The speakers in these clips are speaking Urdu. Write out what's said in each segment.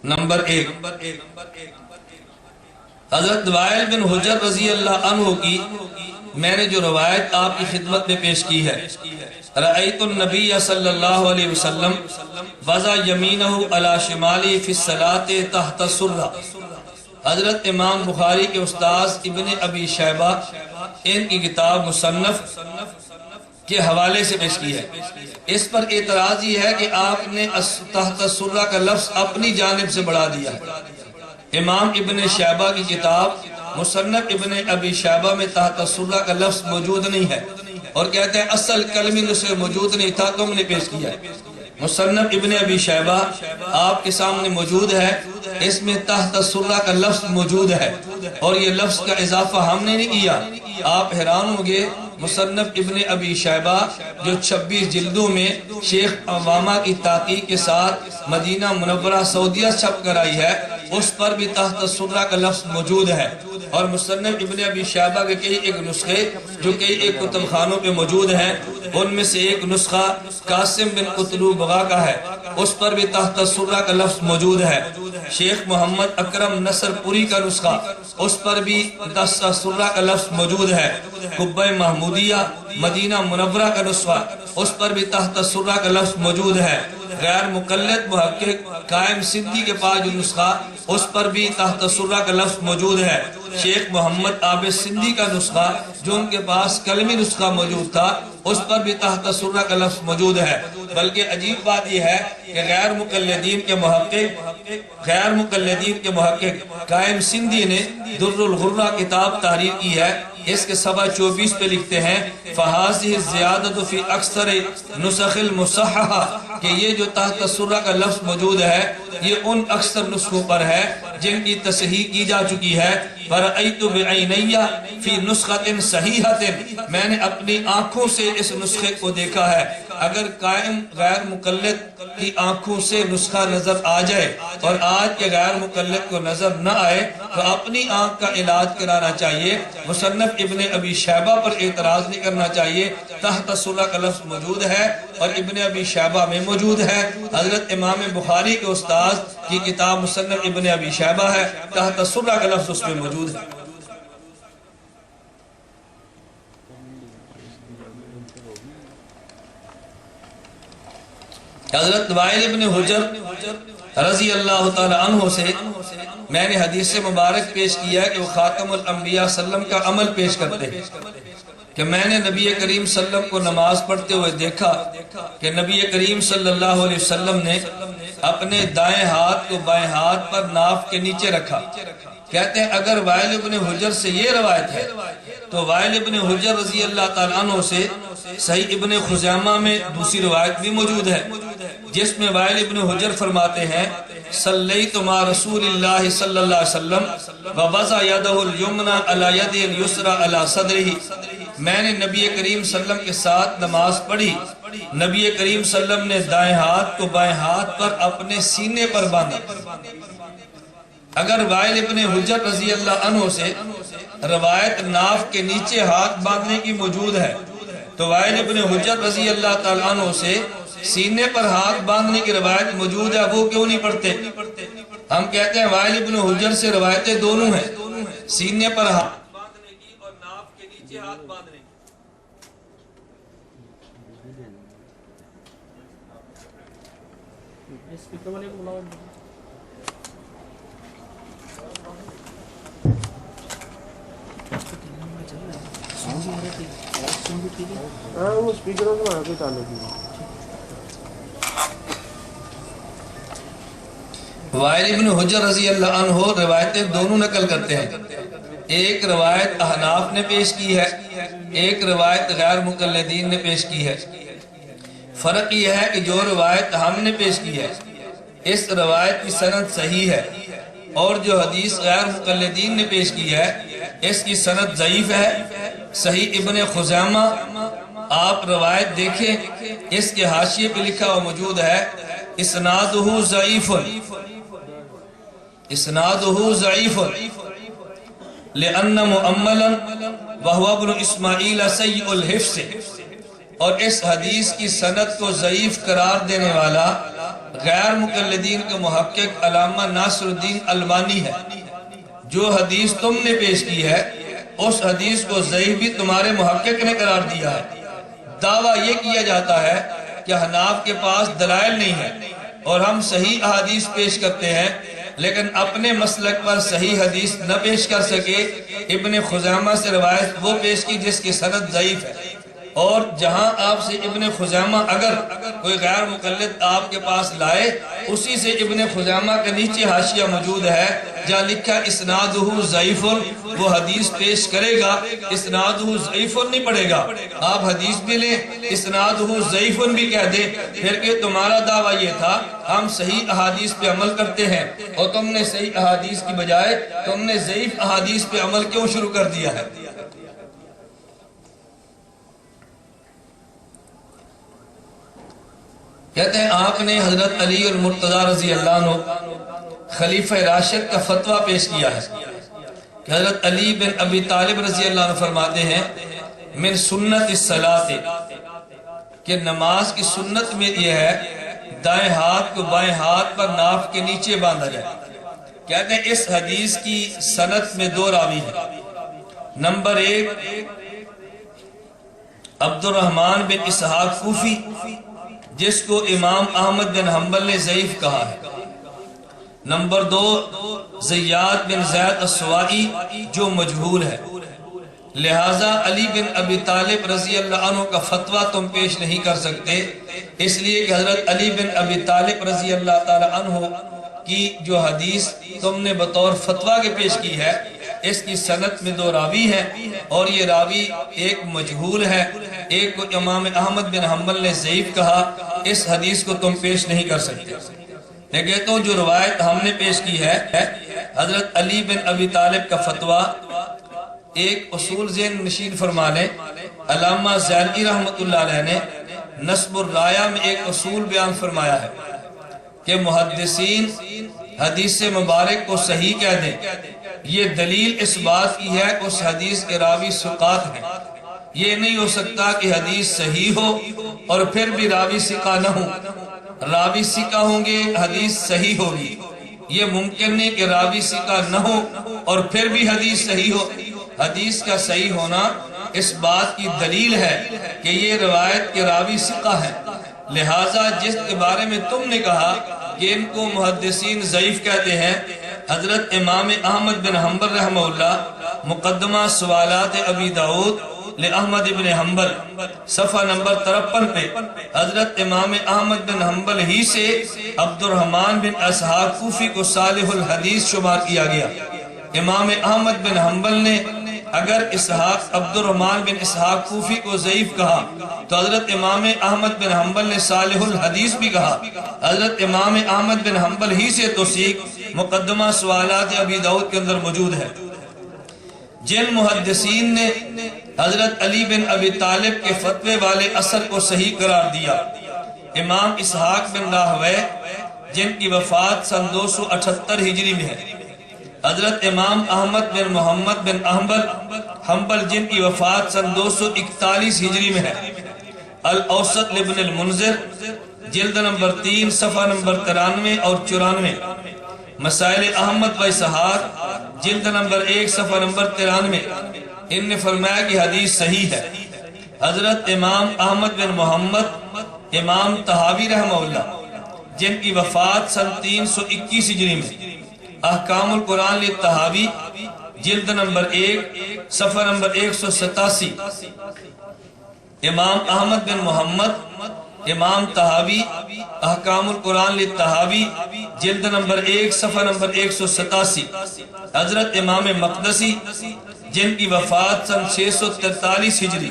نمبر 1، حضرت وائل بن حجر رضی اللہ عنہ کی میں نے جو روایت آپ کی خدمت میں پیش کی ہے، رأیت النبی صلی اللہ علیہ وسلم وضع یمینہ علی شمالی فی الصلاۃ تحت السرہ، حضرت امام بخاری کے استاذ ابن ابی شیبہ ان کی کتاب مصنف کے حوالے سے پیش کی ہے۔ اس پر اعتراض یہ ہے کہ آپ نے تحت السرہ کا لفظ اپنی جانب سے بڑھا دیا ہے۔ امام ابن شیبہ کی کتاب مصنف ابن ابی شیبہ میں تحت السرہ کا لفظ موجود نہیں ہے، اور کہتے ہیں اصل کلمی نسخے موجود نہیں تھا، تم نے پیش کیا ہے۔ مصنف ابن ابی شیبہ آپ کے سامنے موجود ہے، اس میں تحت السرہ کا لفظ موجود ہے، اور یہ لفظ کا اضافہ ہم نے نہیں کیا۔ آپ حیران ہوں گے، مصنف ابن ابی شیبہ جو 26 جلدوں میں شیخ عوامہ کی تحقیق کے ساتھ مدینہ منورہ سعودیہ چھپ کر آئی ہے، اس پر بھی تحت السرہ کا لفظ موجود ہے۔ اور مصنف ابن ابی شیبہ کے کئی ایک نسخے جو کئی ایک کتب خانوں پہ موجود ہیں، ان میں سے ایک نسخہ قاسم بن قتلو بغا کا ہے، اس پر بھی تحت السرہ کا لفظ موجود ہے۔ شیخ محمد اکرم نصر پوری کا نسخہ، اس پر بھی تحت السرہ کا لفظ موجود ہے۔ قبہ محمودیہ مدینہ منورہ کا نسخہ، اس پر بھی تحت السرہ کا لفظ موجود ہے۔ غیر مقلد محقق قائم سندھی کے پاس جو نسخہ، اس پر بھی تحت السرہ کا لفظ موجود ہے۔ شیخ محمد عابد سندھی کا نسخہ جو ان کے پاس کلمی نسخہ موجود تھا، اس پر بھی تحت السرہ کا لفظ موجود ہے۔ بلکہ عجیب بات یہ ہے کہ غیر مقلدین کے محقق قائم سندھی نے در الغرہ کتاب تحریر کی ہے، اس کے صفحہ 24 پہ لکھتے ہیں فَهَذِهِ الزِّيَادَةُ فِي أَكْثَرِ نُسَخِ الْمُصَحَّحَةِ کہ یہ جو تحت السرہ کا لفظ موجود ہے، یہ ان اکثر نسخوں پر ہے جن کی تصحیح کی جا چکی ہے۔ فَرَأَيْتُ بِعَيْنَيَّ فِي نُسْخَةٍ صَحِيحَةٍ میں نے اپنی آنکھوں سے اس نسخے کو دیکھا ہے۔ اگر قائم غیر مقلد کی آنکھوں سے نسخہ نظر آ جائے اور آج کے غیر مقلد کو نظر نہ آئے تو اپنی آنکھ کا علاج کرانا چاہیے۔ مصنف ابن ابی شیبہ پر اعتراض نہیں کرنا چاہیے، تحت السرہ کا لفظ موجود ہے اور ابن ابی شیبہ میں موجود ہے۔ حضرت امام بخاری کے استاذ کی کتاب مصنف ابن ابی شیبہ ہے، تحت السرہ کا لفظ اس میں موجود ہے۔ حضرت وائل ابن حجر رضی اللہ تعالی عنہ سے میں نے حدیث مبارک پیش کیا ہے کہ وہ خاتم الانبیاء صلی اللہ علیہ وسلم کا عمل پیش کرتے ہیں کہ میں نے نبی کریم صلی اللہ علیہ وسلم کو نماز پڑھتے ہوئے دیکھا کہ نبی کریم صلی اللہ علیہ وسلم نے اپنے دائیں ہاتھ کو بائیں ہاتھ پر ناف کے نیچے رکھا۔ کہتے ہیں اگر وائل ابن حجر سے یہ روایت ہے تو وائل ابن حجر رضی اللہ تعالیٰ عنہ سے صحیح ابن خزیمہ میں دوسری روایت بھی موجود ہے، جس میں وائل ابن حجر فرماتے ہیں صلیت مع رسول اللہ صلی اللہ علیہ وسلم ووضع یدہ الیمنی علی یدہ الیسری علی صدرہ میں نے نبی کریم صلی اللہ علیہ وسلم کے ساتھ نماز پڑھی، نبی کریم صلی اللہ علیہ وسلم نے دائیں ہاتھ کو بائیں ہاتھ پر اپنے سینے پر باندھا۔ اگر وائل ابن حجر رضی اللہ عنہ سے روایت ناف کے نیچے ہاتھ باندھنے کی موجود ہے تو وائل ابن حجر رضی اللہ تعالیٰ عنہ سے سینے پر ہاتھ باندھنے کی روایت موجود ہے، وہ کیوں نہیں پڑھتے؟ ہم کہتے ہیں وائل ابن حجر سے روایتیں دونوں ہیں، سینے پر ہاتھ باندھنے کی اور ناف کے نیچے ہاتھ باندھنے کی۔ وہ سپیکروں سے کوئی تعلق نہیں۔ وائل ابن حجر رضی اللہ عنہ روایتیں دونوں نقل کرتے ہیں، ایک روایت احناف نے پیش کی ہے، ایک روایت غیر مقلدین نے پیش کی ہے۔ فرق یہ ہے کہ جو روایت ہم نے پیش کی ہے اس روایت کی سند صحیح ہے، اور جو حدیث غیر مقلدین نے پیش کی ہے اس کی سند ضعیف ہے۔ صحیح ابن خزیمہ آپ روایت دیکھیں، اس کے حاشیے پہ لکھا ہوا موجود ہے اسنادہ ضعیف، اسنادہ ضعیف لأن مؤملا وهو ابن اسماعیل سیء الحفظ، اور اس حدیث کی سند کو ضعیف قرار دینے والا غیر مقلدین کا محقق علامہ ناصر الدین البانی ہے. جو حدیث تم نے پیش کی ہے اس حدیث کو ضعیف بھی تمہارے محقق نے قرار دیا ہے. دعویٰ یہ کیا جاتا ہے کہ حناف کے پاس دلائل نہیں ہے اور ہم صحیح احادیث پیش کرتے ہیں لیکن اپنے مسلک پر صحیح حدیث نہ پیش کر سکے. ابن خزیمہ سے روایت وہ پیش کی جس کی سند ضعیف ہے، اور جہاں آپ سے ابن خزیمہ اگر کوئی غیر مقلد آپ کے پاس لائے اسی سے ابن خزیمہ کے نیچے حاشیہ موجود ہے جہاں لکھا اسنادہ ضعیف، وہ حدیث پیش کرے گا اسنادہ ضعیف نہیں پڑھے گا. آپ حدیث بھی لیں اسنادہ ضعیف بھی کہہ دیں، پھر کہ تمہارا دعویٰ یہ تھا ہم صحیح احادیث پہ عمل کرتے ہیں اور تم نے صحیح احادیث کی بجائے تم نے ضعیف احادیث پہ عمل کیوں شروع کر دیا ہے؟ کہتے ہیں آپ نے حضرت علی المرتضی رضی اللہ عنہ خلیفہ راشد کا فتویٰ پیش کیا ہے کہ حضرت علی بن ابی طالب رضی اللہ عنہ فرماتے ہیں من سنت الصلاۃ، کہ نماز کی سنت میں یہ ہے دائیں ہاتھ کو بائیں ہاتھ پر ناف کے نیچے باندھا جائے. کہتے ہیں اس حدیث کی سند میں دو راوی ہیں. نمبر ایک عبد الرحمن بن اسحاق کوفی جس کو امام احمد بن حنبل نے ضعیف کہا ہے. نمبر دو زیاد بن زید السوائی جو مجہول ہے. لہٰذا علی بن ابی طالب رضی اللہ عنہ کا فتویٰ تم پیش نہیں کر سکتے، اس لیے کہ حضرت علی بن ابی طالب رضی اللہ تعالی عنہ کی جو حدیث تم نے بطور فتویٰ کے پیش کی ہے اس کی سند میں دو راوی ہیں، اور یہ راوی ایک مجہول ہے، ایک کو امام احمد بن حنبل نے ضعیف کہا. اس حدیث کو تم پیش نہیں کر سکتے. میں کہتا ہوں جو روایت ہم نے پیش کی ہے حضرت علی بن ابی طالب کا فتویٰ ایک اصول ذہن نشین فرما لیں. علامہ زیلعی رحمت اللہ علیہ نے نصب الرایہ میں ایک اصول بیان فرمایا ہے کہ محدثین حدیث مبارک کو صحیح کہہ دیں. یہ دلیل اس بات کی ہے کہ اس حدیث کے راوی ثقات ہیں. یہ نہیں ہو سکتا کہ حدیث صحیح ہو اور پھر بھی راوی ثقہ نہ ہو. راوی ثقہ ہوں گے حدیث صحیح ہوگی. یہ ممکن نہیں کہ راوی ثقہ نہ ہو اور پھر بھی حدیث صحیح ہو. حدیث کا صحیح ہونا اس بات کی دلیل ہے کہ یہ روایت کے راوی ثقہ ہیں. لہٰذا جس کے بارے میں تم نے کہا کہ ان کو محدثین ضعیف کہتے ہیں، حضرت امام احمد بن حنبل رحمہ اللہ مقدمہ سوالات ابی داؤد لأحمد بن حنبل صفحہ نمبر 53 پہ حضرت امام احمد بن حنبل ہی سے عبد الرحمن بن اسحاق کوفی کو صالح الحدیث شمار کیا گیا. امام احمد بن حنبل نے اگر عبد الرحمن بن اسحاق کوفی کو ضعیف کہا تو حضرت امام احمد بن حنبل نے صالح الحدیث بھی کہا. حضرت امام احمد بن حنبل ہی سے توثیق مقدمہ سوالات ابی داؤد کے اندر موجود ہے. جن محدثین نے حضرت علی بن ابی طالب کے فتوے والے اثر کو صحیح قرار دیا، امام اسحاق بن راہوے جن کی وفات سن 278 ہجری میں ہے، حضرت امام احمد بن محمد بن حنبل جن کی وفات سن 241 ہجری میں ہے، الاوسط لابن المنذر جلد نمبر 3 صفحہ نمبر 93 اور 94، مسائل احمد و اسحاق جلد نمبر 1 صفحہ نمبر 93، ان نے فرمایا کہ حدیث صحیح ہے. حضرت امام احمد بن محمد امام طحاوی رحمہ اللہ جن کی وفات سن 321 ہجری میں، احکام القرآن للطحاوی جلد نمبر 1 صفحہ نمبر 187، امام احمد بن محمد امام طحاوی احکام القرآن للطحاوی جلد نمبر 1 صفحہ نمبر 187، حضرت امام مقدسی جن کی وفات سن 643 ہجری،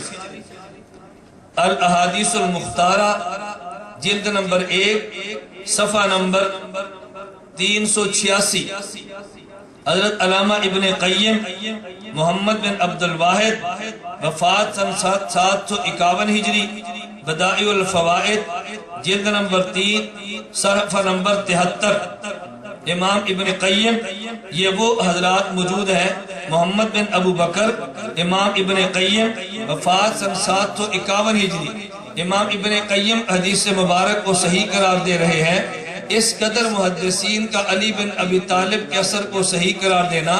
الاحادیث المختارہ جلد نمبر 1 صفحہ نمبر 386، حضرت علامہ ابن قیم محمد بن عبد الواحد وفات سن 751 ہجری، بدائع الفوائد جلد نمبر 3 صفحہ نمبر 73، امام ابن قیم یہ وہ حضرات موجود ہیں. محمد بن ابو بکر امام ابن قیم وفات سن 751 ہجری، امام ابن قیم حدیث مبارک کو صحیح قرار دے رہے ہیں۔ اس قدر محدثین کا علی بن ابی طالب کے اثر کو صحیح قرار دینا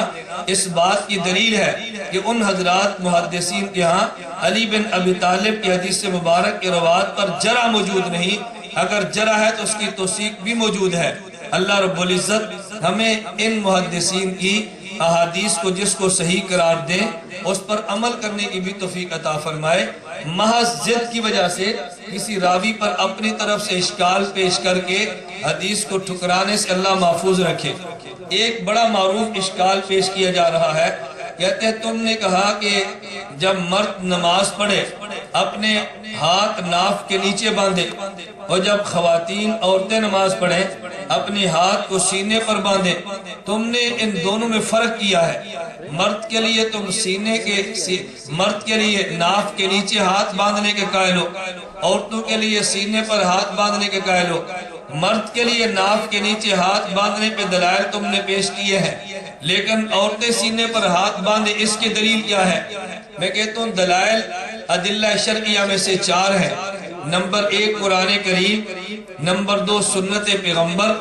اس بات کی دلیل ہے کہ ان حضرات محدثین کے ہاں علی بن ابی طالب کی حدیث مبارک کی روایت پر جرح موجود نہیں، اگر جرح ہے تو اس کی توثیق بھی موجود ہے۔ اللہ رب العزت ہمیں ان محدثین کی احادیث کو جس کو صحیح قرار دیں اس پر عمل کرنے کی بھی توفیق عطا فرمائے۔ محض ضد کی وجہ سے کسی راوی پر اپنی طرف سے اشکال پیش کر کے حدیث کو ٹھکرانے سے اللہ محفوظ رکھے۔ ایک بڑا معروف اشکال پیش کیا جا رہا ہے، کہتے ہیں تم نے کہا کہ جب مرد نماز پڑھے اپنے ہاتھ ناف کے نیچے باندھے، اور جب خواتین عورتیں نماز پڑھیں اپنے ہاتھ کو سینے پر باندھے، تم نے ان دونوں میں فرق کیا ہے۔ مرد کے لیے تم مرد کے لیے ناف کے نیچے ہاتھ باندھنے کے قائل ہو، عورتوں کے لیے سینے پر ہاتھ باندھنے کے قائل ہو۔ مرد کے لیے ناف کے نیچے ہاتھ باندھنے پہ دلائل تم نے پیش کیے ہیں، لیکن عورتیں سینے پر ہاتھ باندھے اس کی دلیل کیا ہے؟ میں کہتا ہوں دلائل ادلہ شرعیہ میں سے 4 ہیں۔ نمبر 1 قرآن کریم، نمبر 2 سنت پیغمبر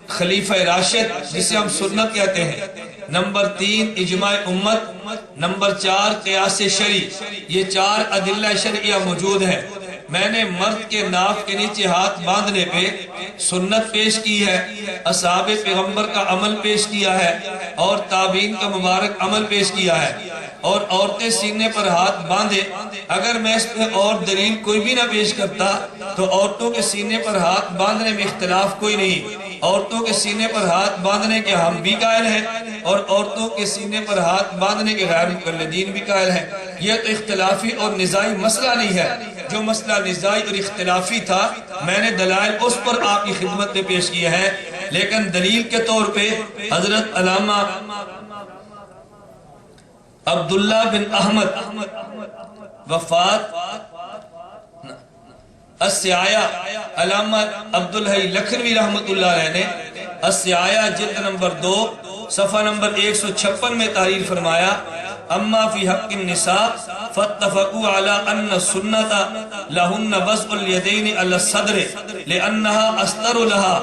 خلیفہ راشد جسے ہم سنت کہتے ہیں، نمبر 3 اجماع امت، نمبر 4 قیاس شرعی۔ یہ 4 ادلہ شرعیہ موجود ہیں۔ میں نے مرد کے ناف کے نیچے ہاتھ باندھنے پہ سنت پیش کی ہے، اصحاب پیغمبر کا عمل پیش کیا ہے، اور تابعین کا مبارک عمل پیش کیا ہے، اور عورتیں سینے پر ہاتھ باندھے۔ اگر میں اس پہ اور دلیل کوئی بھی نہ پیش کرتا تو عورتوں کے سینے پر ہاتھ باندھنے میں اختلاف کوئی نہیں۔ عورتوں کے سینے پر ہاتھ باندھنے کے ہم بھی قائل ہیں، اور عورتوں کے سینے پر ہاتھ باندھنے کے غیر مقلدین بھی قائل ہیں۔ یہ تو اختلافی اور نزاعی مسئلہ نہیں ہے۔ جو مسئلہ نزاعی اور اختلافی تھا میں نے دلائل اس پر آپ کی خدمت میں پیش کیے ہیں، لیکن دلیل کے طور پہ حضرت علامہ عبداللہ بن احمد وفات السعایہ، علامہ عبدالحی لکھنوی رحمت اللہ علیہ نے السعایہ جلد نمبر 2 صفحہ نمبر 156 میں تحریر فرمایا، اما فی حق النساء فاتفقوا علی ان السنت لہن وضع الیدین علی الصدر لانہا استر لہا۔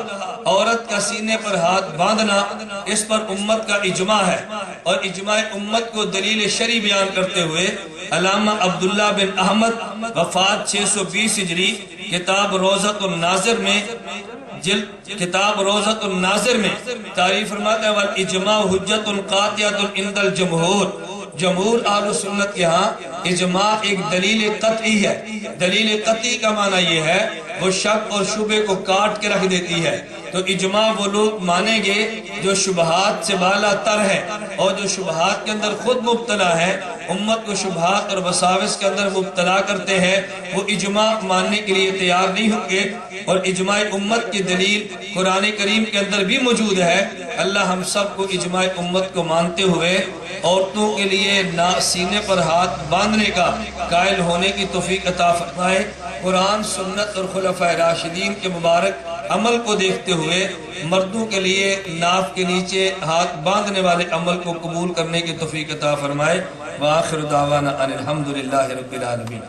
عورت کا سینے پر ہاتھ باندھنا اس پر امت کا اجماع ہے، اور اجماع امت کو دلیل شرعی بیان کرتے ہوئے علامہ عبداللہ بن احمد وفات 620 ہجری کتاب روضۃ الناظر میں کتاب روضۃ الناظر میں تعریف فرماتا ہے، والاجماع حجت قاطعۃ عند الجمہور۔ جمہور اہل سنت کے ہاں اجماع ایک دلیل قطعی ہے۔ دلیل قطعی کا معنی یہ ہے وہ شک اور شبہ کو کاٹ کے رکھ دیتی ہے۔ تو اجماع وہ لوگ مانیں گے جو شبہات سے بالا تر ہے، اور جو شبہات کے اندر خود مبتلا ہے، امت کو شبہات اور وساوس کے اندر مبتلا کرتے ہیں، وہ اجماع ماننے کے لیے تیار نہیں ہوں گے۔ اور اجماع امت کی دلیل قرآن کریم کے اندر بھی موجود ہے۔ اللہ ہم سب کو اجماع امت کو مانتے ہوئے عورتوں کے لیے سینے پر ہاتھ باندھنے کا قائل ہونے کی توفیق عطا فرمائے۔ قرآن، سنت اور خلفائے راشدین کے مبارک عمل کو دیکھتے ہوئے مردوں کے لیے ناف کے نیچے ہاتھ باندھنے والے عمل کو قبول کرنے کی توفیق عطا فرمائے۔ وآخر دعوانا ان الحمدللہ رب العالمین۔